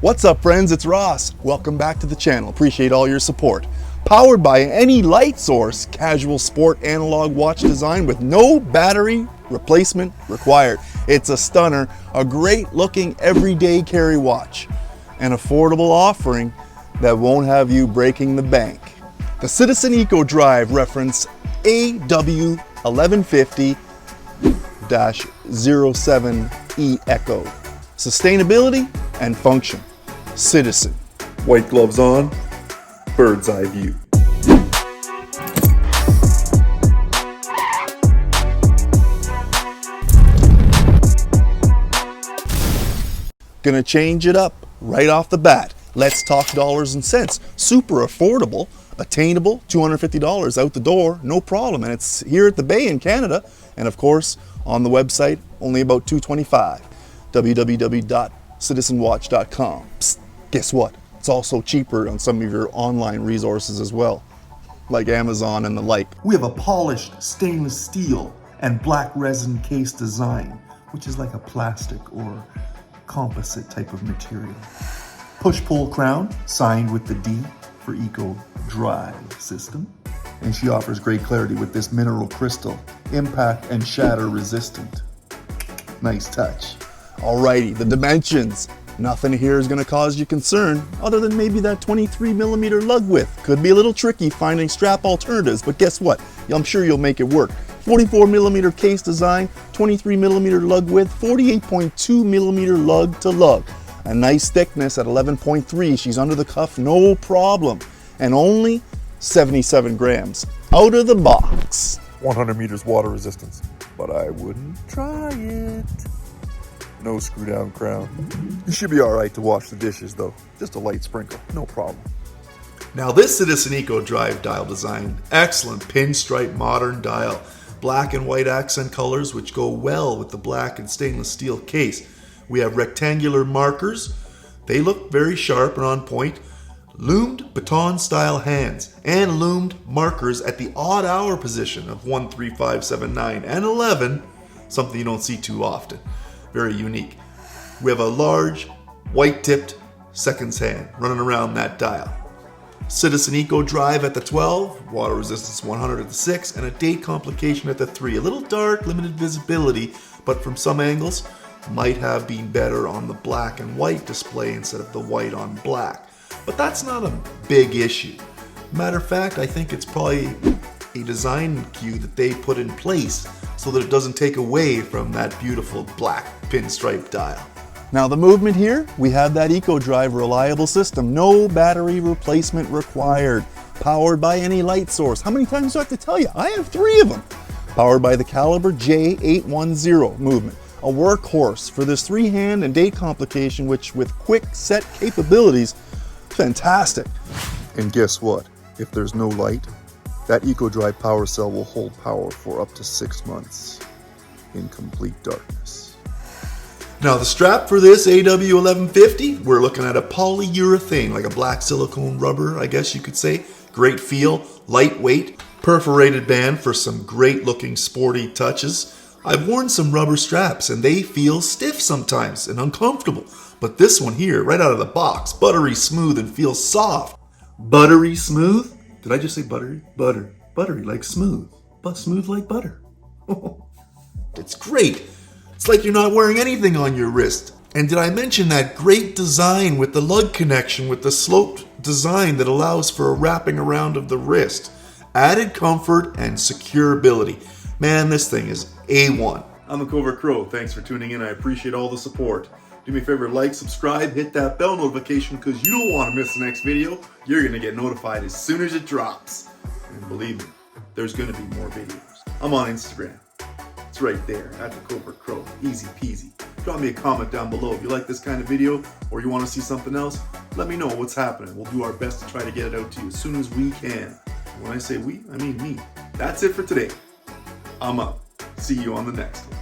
What's up, friends? It's Ross. Welcome back to the channel. Appreciate all your support. Powered by any light source, casual sport analog watch design with no battery replacement required. It's a stunner, a great looking everyday carry watch, an affordable offering that won't have you breaking the bank. The Citizen Eco Drive reference AW1150-07E Echo. Sustainability and function. Citizen. White gloves on, bird's eye view. Gonna change it up right off the bat. Let's talk dollars and cents. Super affordable, attainable, $250 out the door, no problem. And it's here at the Bay in Canada. And of course, on the website, only about $225. www.citizenwatch.com. Psst, guess what? It's also cheaper on some of your online resources as well, like Amazon and the like. We have a polished stainless steel and black resin case design, which is like a plastic or composite type of material. Push-pull crown, signed with the D for Eco Drive system. And she offers great clarity with this mineral crystal, impact and shatter resistant. Nice touch. Alrighty, the dimensions. Nothing here is gonna cause you concern, other than maybe that 23mm lug width. Could be a little tricky finding strap alternatives, but guess what? I'm sure you'll make it work. 44mm case design, 23mm lug width, 48.2mm lug to lug. A nice thickness at 11.3. She's under the cuff, no problem. And only 77 grams out of the box. 100 meters water resistance, but I wouldn't try it. No screw down crown. You should be all right to wash the dishes though. Just a light sprinkle, no problem. Now this Citizen Eco Drive dial design, excellent pinstripe modern dial. Black and white accent colors which go well with the black and stainless steel case. We have rectangular markers. They look very sharp and on point. Loomed baton style hands and loomed markers at the odd hour position of 1, 3, 5, 7, 9, and 11. Something you don't see too often. Very unique. We have a large white tipped seconds hand running around that dial. Citizen Eco Drive at the 12, water resistance 100 at the 6, and a date complication at the 3. A little dark, limited visibility, but from some angles, might have been better on the black and white display instead of the white on black. But that's not a big issue. Matter of fact, I think it's probably a design cue that they put in place so that it doesn't take away from that beautiful black pinstripe dial. Now the movement here, we have that Eco Drive reliable system. No battery replacement required. Powered by any light source. How many times do I have to tell you? I have 3 of them. Powered by the caliber J810 movement. A workhorse for this 3-hand and date complication, which with quick set capabilities, fantastic. And guess what? If there's no light, that Eco Drive power cell will hold power for up to 6 months in complete darkness. Now the strap for this AW1150, we're looking at a polyurethane, like a black silicone rubber, I guess you could say. Great feel, lightweight, perforated band for some great looking sporty touches. I've worn some rubber straps and they feel stiff sometimes and uncomfortable. But this one here, right out of the box, buttery smooth and feels soft. Buttery smooth? Did I just say buttery? Buttery like smooth, but smooth like butter. It's great. It's like you're not wearing anything on your wrist. And did I mention that great design with the lug connection with the sloped design that allows for a wrapping around of the wrist? Added comfort and securability. Man, this thing is A1. I'm TheCovertCrow. Thanks for tuning in. I appreciate all the support. Do me a favor, like, subscribe, hit that bell notification because you don't want to miss the next video. You're going to get notified as soon as it drops. And believe me, there's going to be more videos. I'm on Instagram. It's right there, at TheCovertCrow. Easy peasy. Drop me a comment down below if you like this kind of video or you want to see something else. Let me know what's happening. We'll do our best to try to get it out to you as soon as we can. When I say we, I mean me. That's it for today. I'm up. See you on the next one.